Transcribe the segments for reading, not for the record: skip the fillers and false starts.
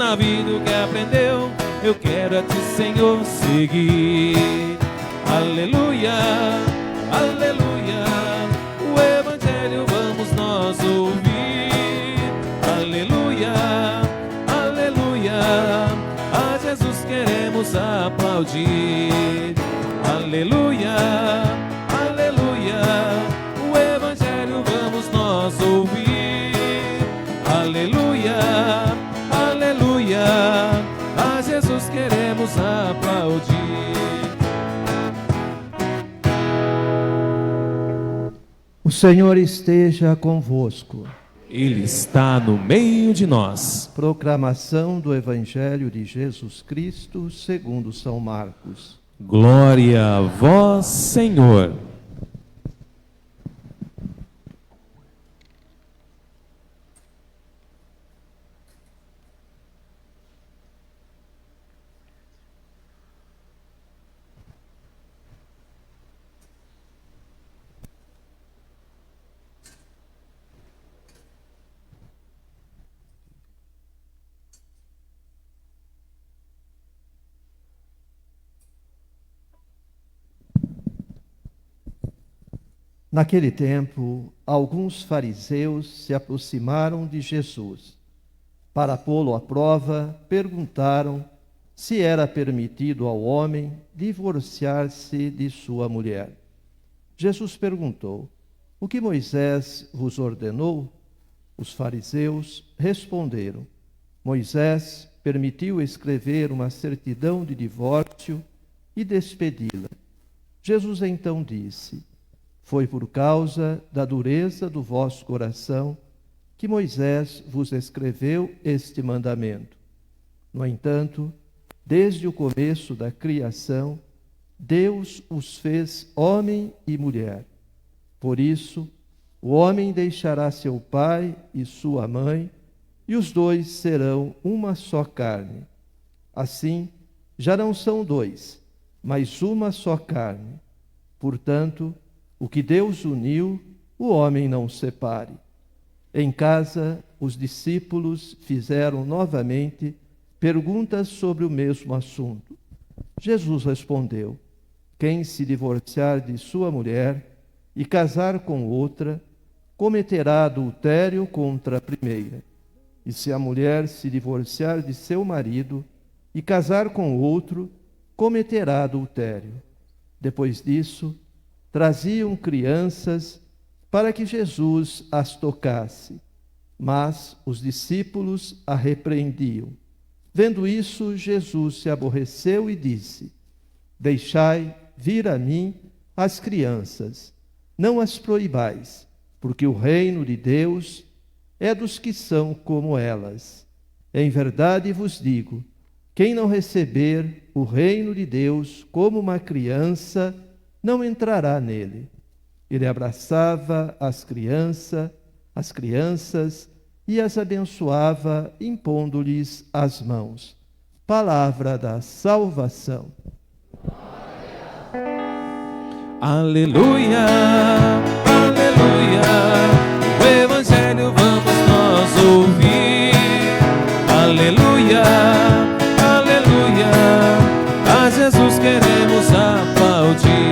na vida o que aprendeu. Eu quero a ti, Senhor, seguir. Aleluia, aleluia, o Evangelho vamos nós ouvir. Aleluia, aleluia, a Jesus queremos aplaudir. Aleluia, aleluia, o Evangelho vamos nós ouvir. Aleluia, aleluia, a Jesus queremos aplaudir. O Senhor esteja convosco. Ele está no meio de nós. Proclamação do Evangelho de Jesus Cristo segundo São Marcos. Glória a vós, Senhor. Naquele tempo, alguns fariseus se aproximaram de Jesus. Para pô-lo à prova, perguntaram se era permitido ao homem divorciar-se de sua mulher. Jesus perguntou: o que Moisés vos ordenou? Os fariseus responderam: Moisés permitiu escrever uma certidão de divórcio e despedi-la. Jesus então disse: foi por causa da dureza do vosso coração que Moisés vos escreveu este mandamento. No entanto, desde o começo da criação, Deus os fez homem e mulher. Por isso, o homem deixará seu pai e sua mãe, e os dois serão uma só carne. Assim, já não são dois, mas uma só carne. Portanto, o que Deus uniu, o homem não separe. Em casa, os discípulos fizeram novamente perguntas sobre o mesmo assunto. Jesus respondeu: quem se divorciar de sua mulher e casar com outra, cometerá adultério contra a primeira. E se a mulher se divorciar de seu marido e casar com outro, cometerá adultério. Depois disso, traziam crianças para que Jesus as tocasse, mas os discípulos a repreendiam. Vendo isso, Jesus se aborreceu e disse: deixai vir a mim as crianças, não as proibais, porque o reino de Deus é dos que são como elas. Em verdade vos digo, quem não receber o reino de Deus como uma criança, não entrará nele. Ele abraçava as crianças e as abençoava, impondo-lhes as mãos. Palavra da salvação. Aleluia, aleluia, o Evangelho vamos nós ouvir. Aleluia, aleluia, a Jesus queremos aplaudir.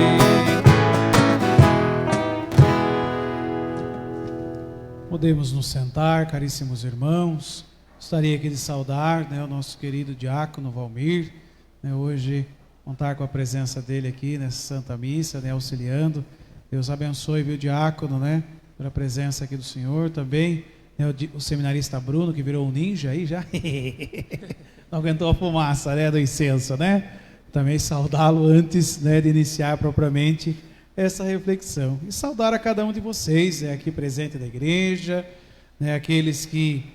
Podemos nos sentar, caríssimos irmãos. Gostaria aqui de saudar, o nosso querido diácono Valmir, hoje contar com a presença dele aqui nessa Santa Missa, auxiliando. Deus abençoe, viu, diácono, pela presença aqui do Senhor. Também o seminarista Bruno, que virou um ninja aí já, não aguentou a fumaça, do incenso, Também saudá-lo antes, de iniciar propriamente essa reflexão. E saudar a cada um de vocês, aqui presente da igreja, aqueles que,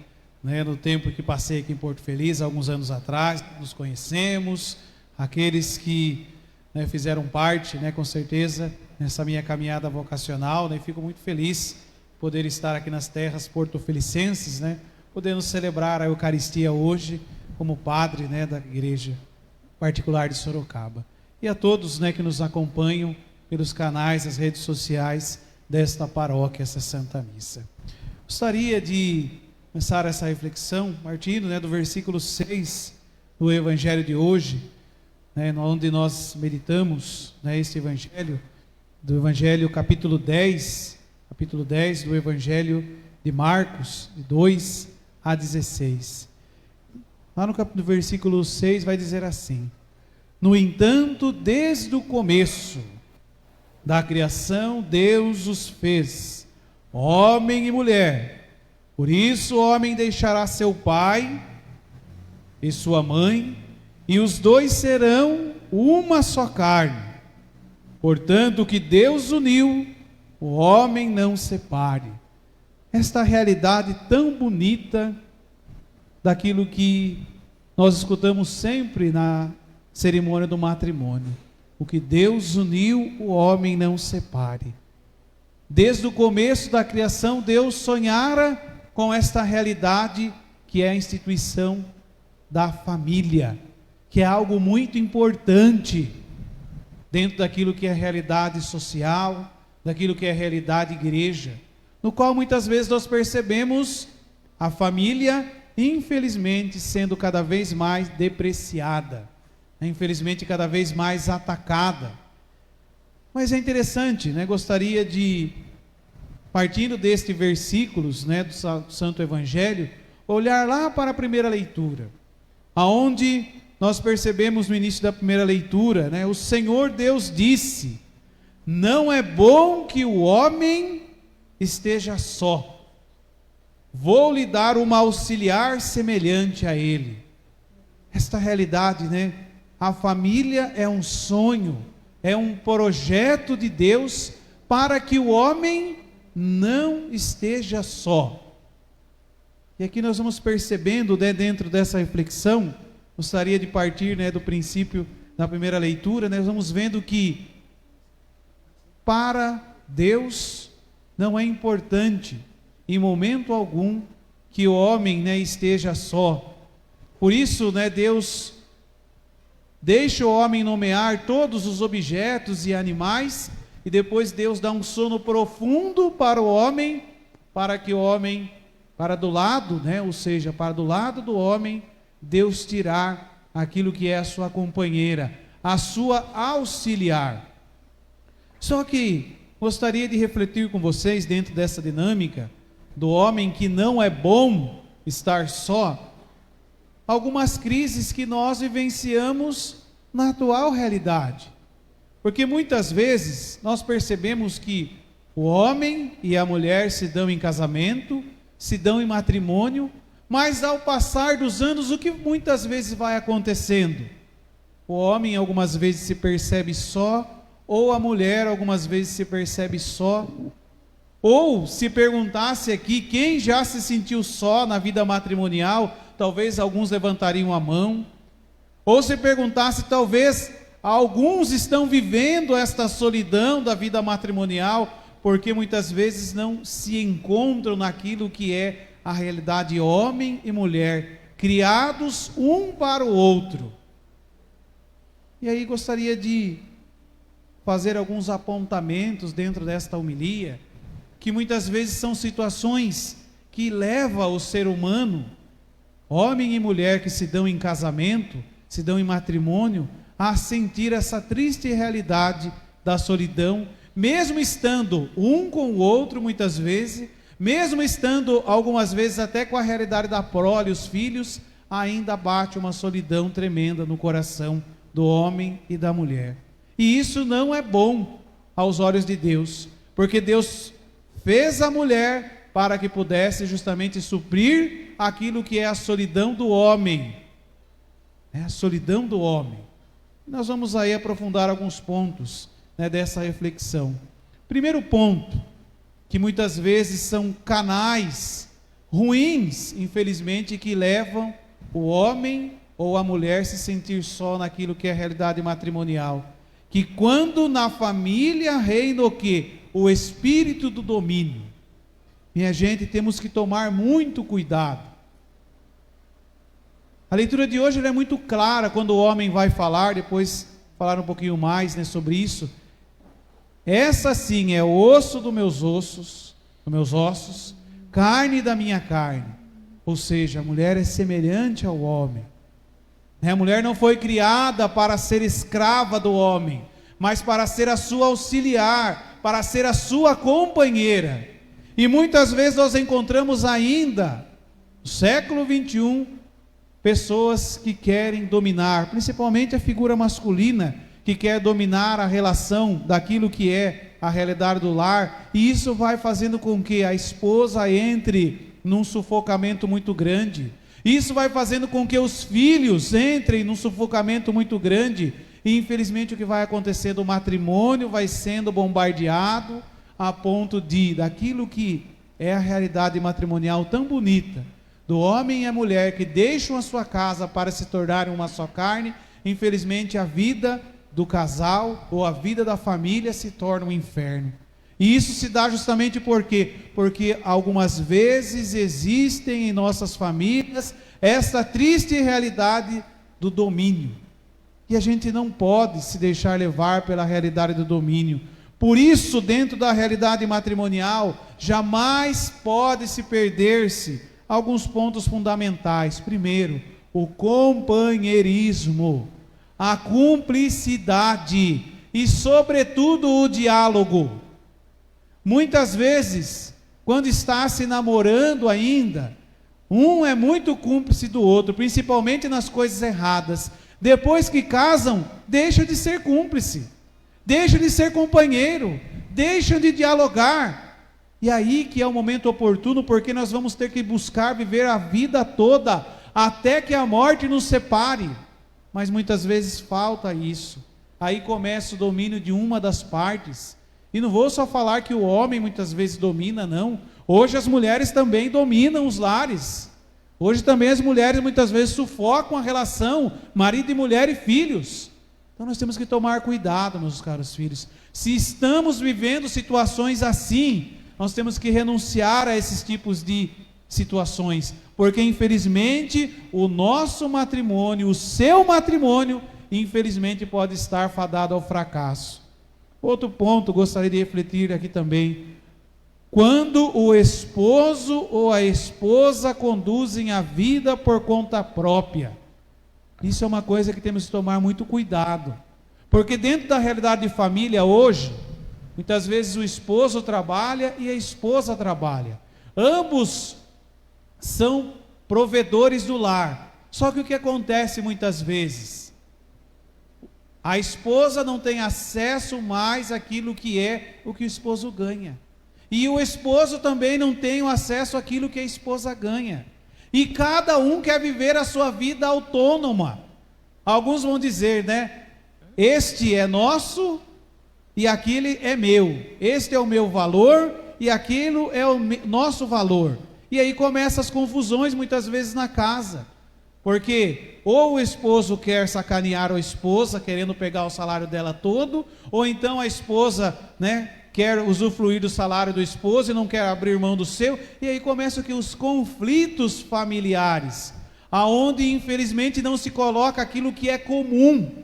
no tempo que passei aqui em Porto Feliz, alguns anos atrás, nos conhecemos, aqueles que fizeram parte, com certeza, nessa minha caminhada vocacional, fico muito feliz de poder estar aqui nas terras portofelicenses, podendo celebrar a Eucaristia hoje, como padre, da igreja particular de Sorocaba. E a todos, que nos acompanham pelos canais, as redes sociais desta paróquia, essa Santa Missa. Gostaria de começar essa reflexão, partindo, do versículo 6 do Evangelho de hoje, onde nós meditamos, este Evangelho, do Evangelho capítulo 10 do Evangelho de Marcos, de 2 a 16. Lá no versículo 6 vai dizer assim: no entanto, desde o começo da criação, Deus os fez, homem e mulher. Por isso o homem deixará seu pai e sua mãe, e os dois serão uma só carne. Portanto, o que Deus uniu, o homem não separe. Esta realidade tão bonita daquilo que nós escutamos sempre na cerimônia do matrimônio. O que Deus uniu, o homem não separe. Desde o começo da criação, Deus sonhara com esta realidade que é a instituição da família, que é algo muito importante dentro daquilo que é a realidade social, daquilo que é a realidade igreja, no qual muitas vezes nós percebemos a família, infelizmente, sendo cada vez mais depreciada, infelizmente cada vez mais atacada. Mas é interessante, gostaria de, partindo destes versículos, do Santo Evangelho, olhar lá para a primeira leitura, aonde nós percebemos no início da primeira leitura, o Senhor Deus disse: não é bom que o homem esteja só, vou lhe dar uma auxiliar semelhante a ele. Esta realidade, a família é um sonho, é um projeto de Deus para que o homem não esteja só. E aqui nós vamos percebendo, dentro dessa reflexão, gostaria de partir, do princípio da primeira leitura, nós vamos vendo que para Deus não é importante, em momento algum, que o homem, esteja só. Por isso, Deus deixa o homem nomear todos os objetos e animais, e depois Deus dá um sono profundo para o homem, para que o homem, para do lado, ou seja, para do lado do homem, Deus tirar aquilo que é a sua companheira, a sua auxiliar. Só que gostaria de refletir com vocês dentro dessa dinâmica do homem que não é bom estar só, algumas crises que nós vivenciamos na atual realidade. Porque muitas vezes nós percebemos que o homem e a mulher se dão em casamento, se dão em matrimônio, mas ao passar dos anos, o que muitas vezes vai acontecendo? O homem algumas vezes se percebe só, ou a mulher algumas vezes se percebe só. Ou, se perguntasse aqui quem já se sentiu só na vida matrimonial, talvez alguns levantariam a mão. Ou se perguntasse, talvez alguns estão vivendo esta solidão da vida matrimonial, porque muitas vezes não se encontram naquilo que é a realidade homem e mulher, criados um para o outro. E aí gostaria de fazer alguns apontamentos dentro desta homilia, que muitas vezes são situações que levam o ser humano, homem e mulher que se dão em casamento, se dão em matrimônio, a sentir essa triste realidade da solidão, mesmo estando um com o outro muitas vezes, mesmo estando algumas vezes até com a realidade da prole, os filhos, ainda bate uma solidão tremenda no coração do homem e da mulher. E isso não é bom aos olhos de Deus, porque Deus fez a mulher para que pudesse justamente suprir aquilo que é a solidão do homem. É a solidão do homem. Nós vamos aí aprofundar alguns pontos, dessa reflexão. Primeiro ponto, que muitas vezes são canais ruins, infelizmente, que levam o homem ou a mulher se sentir só naquilo que é a realidade matrimonial. Que quando na família reina o quê? O espírito do domínio. Minha gente, temos que tomar muito cuidado. A leitura de hoje é muito clara quando o homem vai falar, depois falar um pouquinho mais, sobre isso. Essa sim é osso dos meus ossos, carne da minha carne. Ou seja, a mulher é semelhante ao homem. A mulher não foi criada para ser escrava do homem, mas para ser a sua auxiliar, para ser a sua companheira. E muitas vezes nós encontramos ainda, no século 21, pessoas que querem dominar, principalmente a figura masculina, que quer dominar a relação daquilo que é a realidade do lar, e isso vai fazendo com que a esposa entre num sufocamento muito grande. Isso vai fazendo com que os filhos entrem num sufocamento muito grande, e infelizmente o que vai acontecendo, o matrimônio vai sendo bombardeado a ponto de, daquilo que é a realidade matrimonial tão bonita, do homem e a mulher que deixam a sua casa para se tornarem uma só carne, infelizmente a vida do casal ou a vida da família se torna um inferno. E isso se dá justamente por quê? Porque algumas vezes existem em nossas famílias essa triste realidade do domínio. E a gente não pode se deixar levar pela realidade do domínio. Por isso, dentro da realidade matrimonial, jamais pode se perder-se alguns pontos fundamentais. Primeiro, o companheirismo, a cumplicidade e, sobretudo, o diálogo. Muitas vezes, quando está se namorando ainda, um é muito cúmplice do outro, principalmente nas coisas erradas. Depois que casam, deixa de ser cúmplice, deixa de ser companheiro, deixa de dialogar. E aí que é o momento oportuno, porque nós vamos ter que buscar viver a vida toda, até que a morte nos separe. Mas muitas vezes falta isso. Aí começa o domínio de uma das partes. E não vou só falar que o homem muitas vezes domina, não. Hoje as mulheres também dominam os lares. Hoje também as mulheres muitas vezes sufocam a relação, marido e mulher e filhos. Então nós temos que tomar cuidado, meus caros filhos. Se estamos vivendo situações assim, nós temos que renunciar a esses tipos de situações. Porque infelizmente o nosso matrimônio, o seu matrimônio, infelizmente pode estar fadado ao fracasso. Outro ponto, gostaria de refletir aqui também. Quando o esposo ou a esposa conduzem a vida por conta própria. Isso é uma coisa que temos que tomar muito cuidado. Porque dentro da realidade de família hoje, muitas vezes o esposo trabalha e a esposa trabalha. Ambos são provedores do lar. Só que o que acontece muitas vezes? A esposa não tem acesso mais àquilo que é o que o esposo ganha. E o esposo também não tem o acesso àquilo que a esposa ganha. E cada um quer viver a sua vida autônoma. Alguns vão dizer, né? Este é nosso e aquele é meu. Este é o meu valor e aquilo é o nosso valor. E aí começam as confusões muitas vezes na casa. Porque ou o esposo quer sacanear a esposa, querendo pegar o salário dela todo, ou então a esposa, né, quer usufruir do salário do esposo e não quer abrir mão do seu, e aí começam aqui os conflitos familiares, aonde infelizmente não se coloca aquilo que é comum.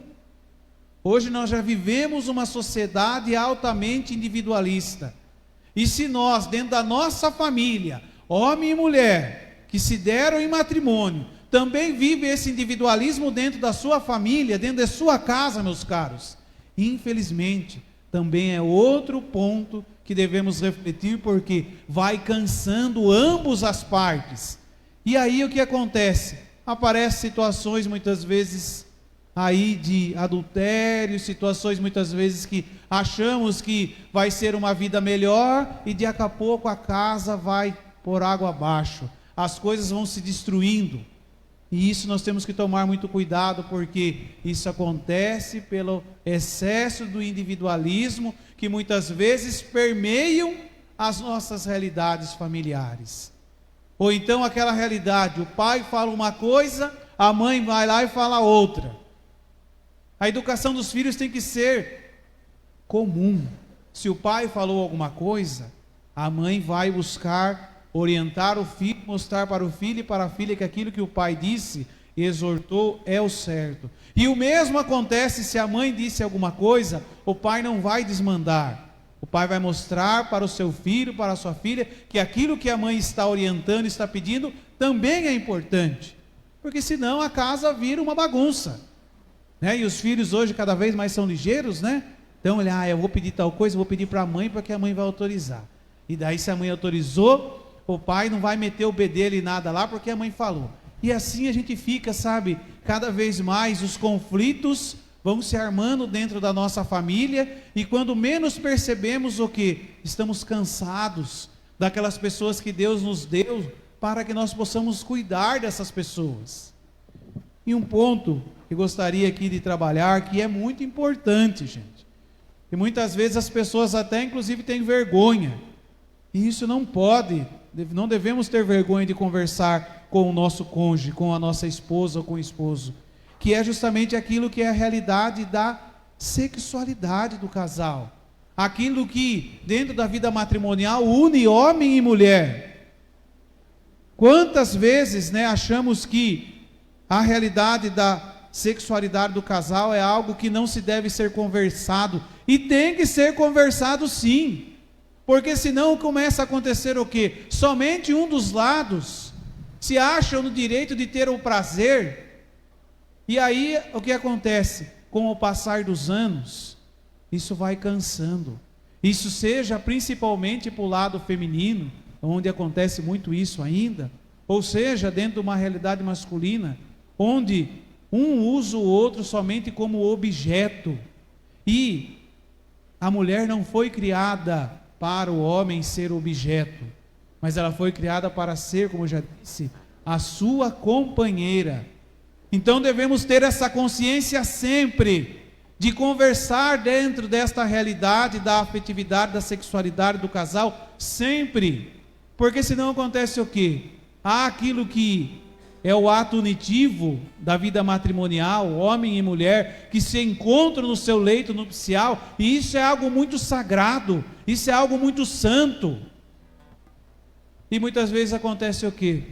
Hoje nós já vivemos uma sociedade altamente individualista, e se nós, dentro da nossa família, homem e mulher, que se deram em matrimônio, também vive esse individualismo dentro da sua família, dentro da sua casa, meus caros, infelizmente, também é outro ponto que devemos refletir, porque vai cansando ambos as partes. E aí o que acontece? Aparecem situações muitas vezes aí de adultério, situações muitas vezes que achamos que vai ser uma vida melhor e daqui a pouco a casa vai por água abaixo, as coisas vão se destruindo. E isso nós temos que tomar muito cuidado, porque isso acontece pelo excesso do individualismo, que muitas vezes permeiam as nossas realidades familiares. Ou então aquela realidade, o pai fala uma coisa, a mãe vai lá e fala outra. A educação dos filhos tem que ser comum. Se o pai falou alguma coisa, a mãe vai buscar orientar o filho, mostrar para o filho e para a filha que aquilo que o pai disse e exortou é o certo. E o mesmo acontece se a mãe disse alguma coisa, o pai não vai desmandar. O pai vai mostrar para o seu filho, para a sua filha, que aquilo que a mãe está orientando, está pedindo, também é importante, porque senão a casa vira uma bagunça, né? E os filhos hoje cada vez mais são ligeiros, né? Então, eu vou pedir tal coisa, vou pedir para a mãe, porque a mãe vai autorizar. E daí, se a mãe autorizou, o pai não vai meter o bedelho e nada lá, porque a mãe falou. E assim a gente fica, sabe, cada vez mais os conflitos vão se armando dentro da nossa família, e quando menos percebemos o que? Estamos cansados daquelas pessoas que Deus nos deu, para que nós possamos cuidar dessas pessoas. E um ponto que gostaria aqui de trabalhar, que é muito importante, gente. E muitas vezes as pessoas até inclusive têm vergonha. E isso não pode, não devemos ter vergonha de conversar com o nosso cônjuge, com a nossa esposa ou com o esposo. Que é justamente aquilo que é a realidade da sexualidade do casal. Aquilo que dentro da vida matrimonial une homem e mulher. Quantas vezes, né, achamos que a realidade da sexualidade do casal é algo que não se deve ser conversado, e tem que ser conversado sim, porque senão começa a acontecer o quê? Somente um dos lados se acha no direito de ter o prazer, e aí o que acontece? Com o passar dos anos, isso vai cansando, isso seja principalmente para o lado feminino, onde acontece muito isso ainda, ou seja, dentro de uma realidade masculina, onde um usa o outro somente como objeto, e a mulher não foi criada para o homem ser objeto, mas ela foi criada para ser, como eu já disse, a sua companheira. Então devemos ter essa consciência sempre, de conversar dentro desta realidade da afetividade, da sexualidade do casal, sempre, porque senão acontece o quê? Há aquilo que é o ato unitivo da vida matrimonial, homem e mulher, que se encontram no seu leito nupcial, e isso é algo muito sagrado, isso é algo muito santo. E muitas vezes acontece o quê?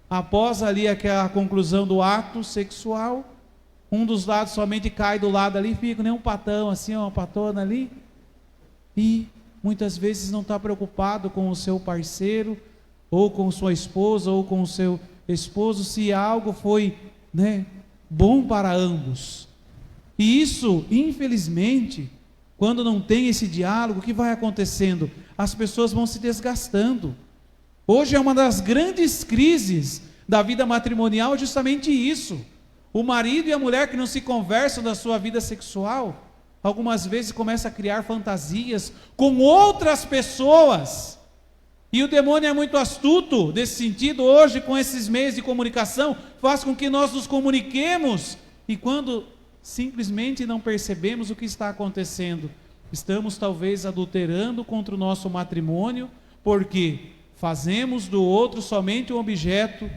Após ali a conclusão do ato sexual, um dos lados somente cai do lado ali, fica nem um patão assim, uma patona ali, e muitas vezes não está preocupado com o seu parceiro, ou com sua esposa, ou com o seu esposo, se algo foi, né, bom para ambos. E isso, infelizmente, quando não tem esse diálogo, o que vai acontecendo? As pessoas vão se desgastando. Hoje é uma das grandes crises da vida matrimonial, justamente isso. O marido e a mulher que não se conversam da sua vida sexual, algumas vezes começa a criar fantasias com outras pessoas. E o demônio é muito astuto nesse sentido. Hoje, com esses meios de comunicação, faz com que nós nos comuniquemos, e quando simplesmente não percebemos o que está acontecendo, estamos talvez adulterando contra o nosso matrimônio, porque fazemos do outro somente um objeto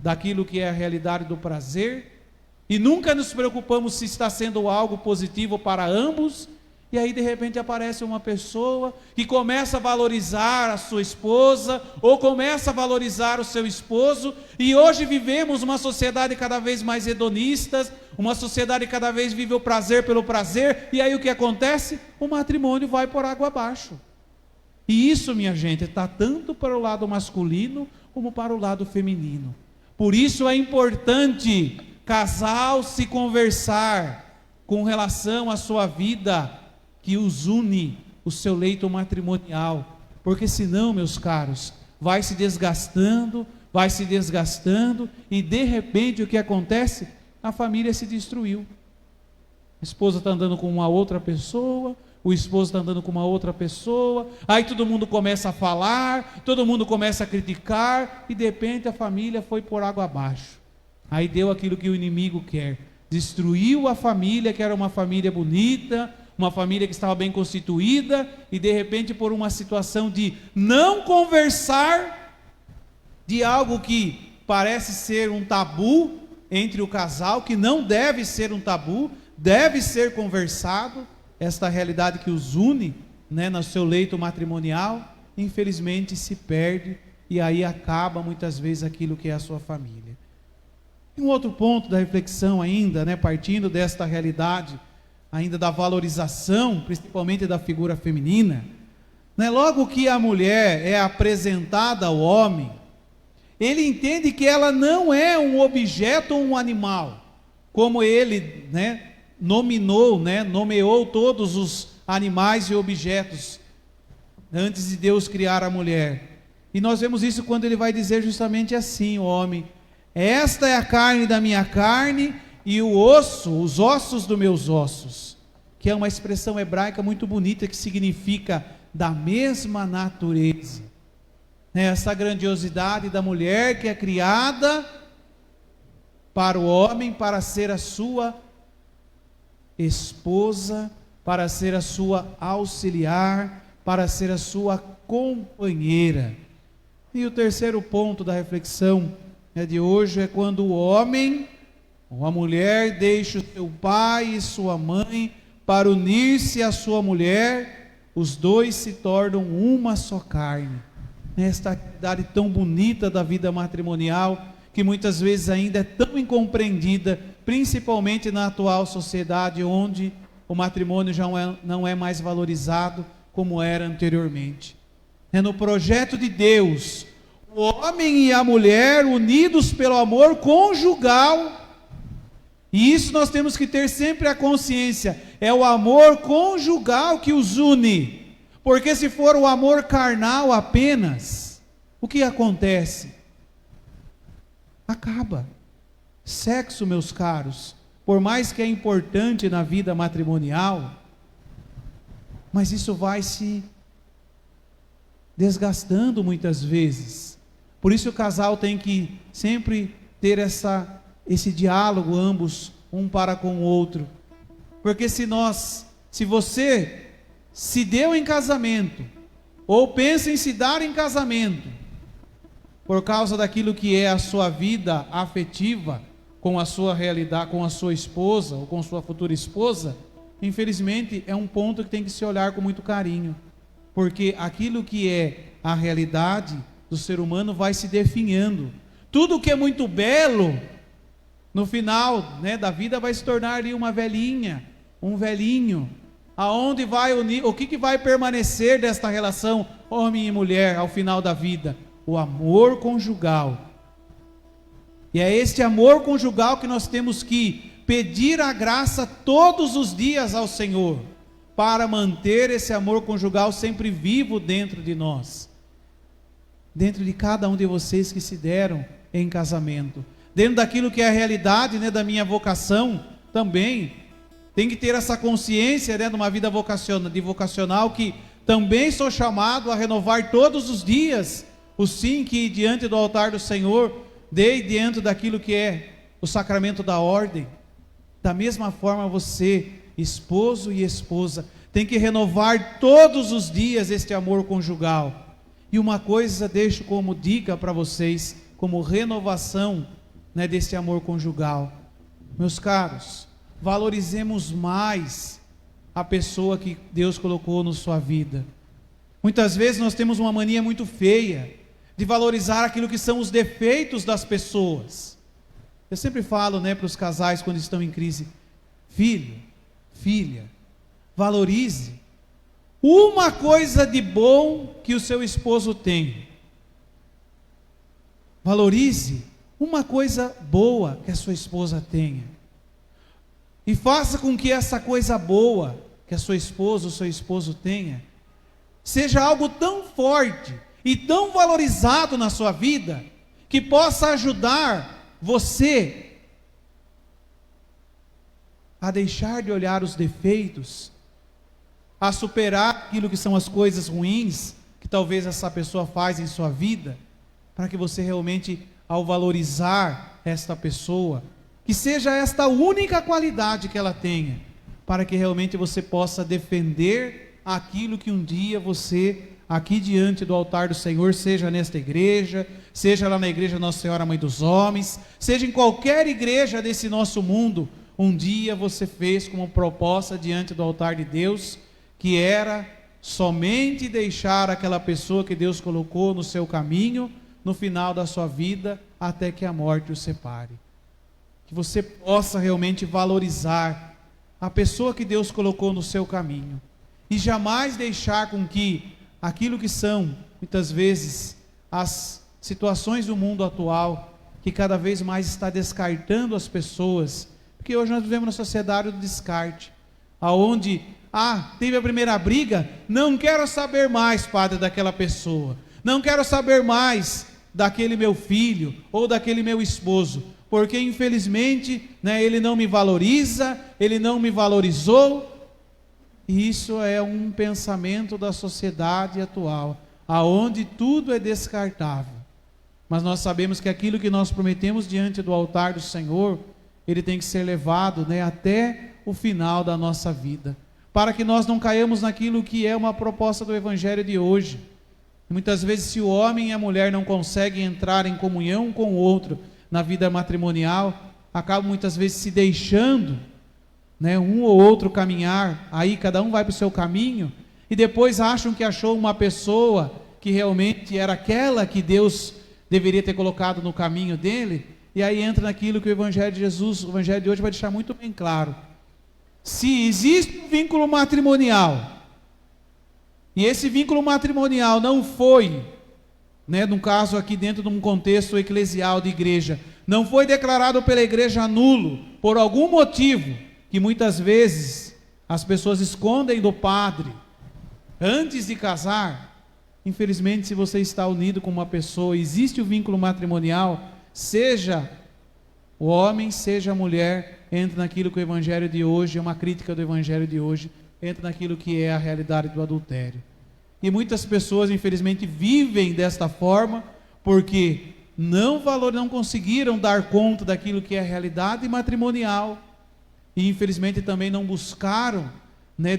daquilo que é a realidade do prazer, e nunca nos preocupamos se está sendo algo positivo para ambos. E aí de repente aparece uma pessoa que começa a valorizar a sua esposa, ou começa a valorizar o seu esposo, e hoje vivemos uma sociedade cada vez mais hedonista, uma sociedade que cada vez vive o prazer pelo prazer, e aí o que acontece? O matrimônio vai por água abaixo. E isso, minha gente, está tanto para o lado masculino como para o lado feminino. Por isso é importante casal se conversar com relação à sua vida, que os une, o seu leito matrimonial, porque senão, meus caros, vai se desgastando, e de repente o que acontece? A família se destruiu. A esposa está andando com uma outra pessoa, o esposo está andando com uma outra pessoa, aí todo mundo começa a falar, todo mundo começa a criticar, e de repente a família foi por água abaixo. Aí deu aquilo que o inimigo quer, destruiu a família, que era uma família bonita, uma família que estava bem constituída, e de repente por uma situação de não conversar, de algo que parece ser um tabu entre o casal, que não deve ser um tabu, deve ser conversado, esta realidade que os une, né, no seu leito matrimonial, infelizmente se perde, e aí acaba muitas vezes aquilo que é a sua família. E um outro ponto da reflexão ainda, né, partindo desta realidade, ainda da valorização, principalmente da figura feminina, né? Logo que a mulher é apresentada ao homem, ele entende que ela não é um objeto ou um animal, como ele, nomeou todos os animais e objetos antes de Deus criar a mulher. E nós vemos isso quando ele vai dizer justamente assim: o homem, esta é a carne da minha carne e os ossos dos meus ossos, que é uma expressão hebraica muito bonita que significa da mesma natureza. Essa grandiosidade da mulher que é criada para o homem, para ser a sua esposa, para ser a sua auxiliar, para ser a sua companheira. E o terceiro ponto da reflexão de hoje é quando o homem ou a mulher deixa o seu pai e sua mãe para unir-se à sua mulher, os dois se tornam uma só carne. Esta atividade tão bonita da vida matrimonial, que muitas vezes ainda é tão incompreendida, principalmente na atual sociedade, onde o matrimônio já não é mais valorizado como era anteriormente. No projeto de Deus, o homem e a mulher unidos pelo amor conjugal, e isso nós temos que ter sempre a consciência, é o amor conjugal que os une. Porque se for o amor carnal apenas, o que acontece? Acaba. Sexo, meus caros, por mais que é importante na vida matrimonial, mas isso vai se desgastando muitas vezes. Por isso o casal tem que sempre ter esse diálogo, ambos, um para com o outro. Porque se você se deu em casamento, ou pensa em se dar em casamento, por causa daquilo que é a sua vida afetiva, com a sua realidade, com a sua esposa, ou com sua futura esposa, infelizmente é um ponto que tem que se olhar com muito carinho, porque aquilo que é a realidade do ser humano vai se definhando. Tudo que é muito belo, no final da vida vai se tornar ali uma velhinha, um velhinho. Aonde vai unir, o que vai permanecer desta relação homem e mulher ao final da vida? O amor conjugal. E é este amor conjugal que nós temos que pedir a graça todos os dias ao Senhor, para manter esse amor conjugal sempre vivo dentro de nós, dentro de cada um de vocês que se deram em casamento, dentro daquilo que é a realidade da minha vocação também. Tem que ter essa consciência de uma vida vocacional, que também sou chamado a renovar todos os dias o sim que diante do altar do Senhor dei diante daquilo que é o sacramento da ordem. Da mesma forma você, esposo e esposa, tem que renovar todos os dias este amor conjugal. E uma coisa deixo como dica para vocês, como renovação deste amor conjugal. Meus caros, valorizemos mais a pessoa que Deus colocou na sua vida. Muitas vezes nós temos uma mania muito feia de valorizar aquilo que são os defeitos das pessoas. Eu sempre falo para os casais quando estão em crise: filho, filha, valorize uma coisa de bom que o seu esposo tem. Valorize uma coisa boa que a sua esposa tenha. E faça com que essa coisa boa que a sua esposa ou seu esposo tenha seja algo tão forte e tão valorizado na sua vida, que possa ajudar você a deixar de olhar os defeitos, a superar aquilo que são as coisas ruins que talvez essa pessoa faz em sua vida, para que você realmente, ao valorizar esta pessoa, que seja esta única qualidade que ela tenha, para que realmente você possa defender aquilo que um dia você, aqui diante do altar do Senhor, seja nesta igreja, seja lá na igreja Nossa Senhora Mãe dos Homens, seja em qualquer igreja desse nosso mundo, um dia você fez como proposta diante do altar de Deus, que era somente deixar aquela pessoa que Deus colocou no seu caminho, no final da sua vida, até que a morte o separe. Que você possa realmente valorizar a pessoa que Deus colocou no seu caminho, e jamais deixar com que aquilo que são, muitas vezes, as situações do mundo atual que cada vez mais está descartando as pessoas, porque hoje nós vivemos na sociedade do descarte, aonde teve a primeira briga, não quero saber mais, padre, daquela pessoa, não quero saber mais daquele meu filho ou daquele meu esposo, porque infelizmente, ele não me valoriza, ele não me valorizou. E isso é um pensamento da sociedade atual, aonde tudo é descartável. Mas nós sabemos que aquilo que nós prometemos diante do altar do Senhor, ele tem que ser levado, até o final da nossa vida, para que nós não caiamos naquilo que é uma proposta do Evangelho de hoje. Muitas vezes, se o homem e a mulher não conseguem entrar em comunhão um com o outro na vida matrimonial, acabam muitas vezes se deixando, um ou outro caminhar, aí cada um vai para o seu caminho, e depois acham que achou uma pessoa que realmente era aquela que Deus deveria ter colocado no caminho dele, e aí entra naquilo que o Evangelho de Jesus, o Evangelho de hoje vai deixar muito bem claro. Se existe um vínculo matrimonial, e esse vínculo matrimonial não foi, no caso aqui dentro de um contexto eclesial de igreja, não foi declarado pela igreja nulo, por algum motivo, que muitas vezes as pessoas escondem do padre, antes de casar, infelizmente, se você está unido com uma pessoa, existe o vínculo matrimonial, seja o homem, seja a mulher, entra naquilo que o Evangelho de hoje, é uma crítica do Evangelho de hoje, entra naquilo que é a realidade do adultério. E muitas pessoas, infelizmente, vivem desta forma, porque não conseguiram dar conta daquilo que é a realidade matrimonial, e infelizmente também não buscaram,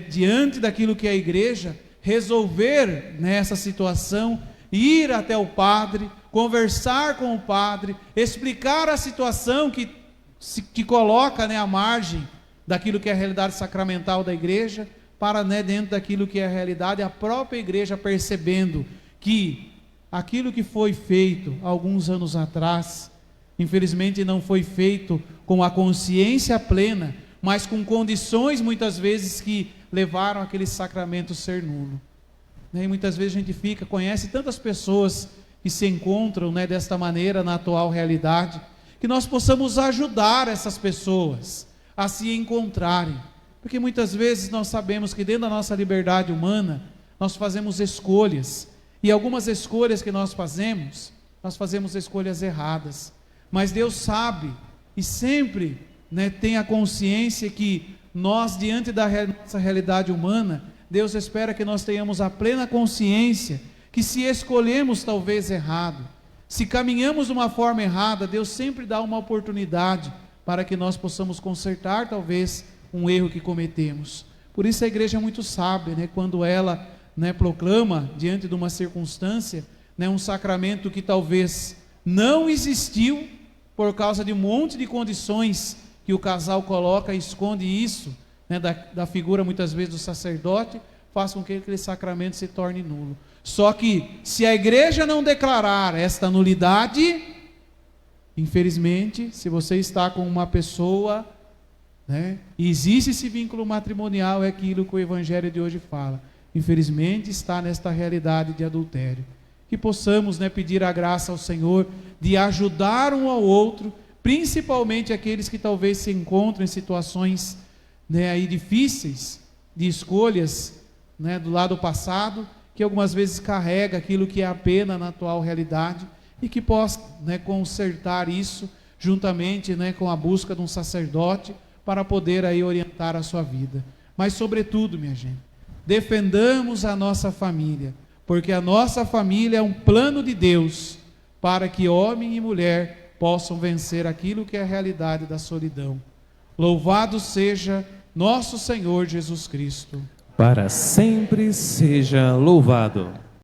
diante daquilo que é a igreja, resolver nessa situação, ir até o padre, conversar com o padre, explicar a situação que coloca à margem daquilo que é a realidade sacramental da igreja, para dentro daquilo que é a realidade, a própria igreja percebendo que aquilo que foi feito alguns anos atrás, infelizmente não foi feito com a consciência plena, mas com condições muitas vezes que levaram aquele sacramento ser nulo. E muitas vezes a gente conhece tantas pessoas que se encontram desta maneira na atual realidade, que nós possamos ajudar essas pessoas a se encontrarem, porque muitas vezes nós sabemos que dentro da nossa liberdade humana, nós fazemos escolhas, e algumas escolhas que nós fazemos escolhas erradas, mas Deus sabe, e sempre tem a consciência que nós, diante da nossa realidade humana, Deus espera que nós tenhamos a plena consciência, que se escolhemos talvez errado, se caminhamos de uma forma errada, Deus sempre dá uma oportunidade, para que nós possamos consertar talvez um erro que cometemos. Por isso a igreja é muito sábia, quando ela proclama, diante de uma circunstância, um sacramento que talvez não existiu, por causa de um monte de condições que o casal coloca e esconde isso, da figura muitas vezes do sacerdote, faz com que aquele sacramento se torne nulo. Só que, se a igreja não declarar esta nulidade, infelizmente, se você está com uma pessoa, e existe esse vínculo matrimonial, é aquilo que o Evangelho de hoje fala, infelizmente está nesta realidade de adultério. Que possamos pedir a graça ao Senhor de ajudar um ao outro, principalmente aqueles que talvez se encontram em situações aí difíceis, de escolhas do lado passado, que algumas vezes carrega aquilo que é a pena na atual realidade, e que possa consertar isso juntamente com a busca de um sacerdote, para poder aí orientar a sua vida. Mas sobretudo, minha gente, defendamos a nossa família, porque a nossa família é um plano de Deus, para que homem e mulher possam vencer aquilo que é a realidade da solidão. Louvado seja nosso Senhor Jesus Cristo. Para sempre seja louvado.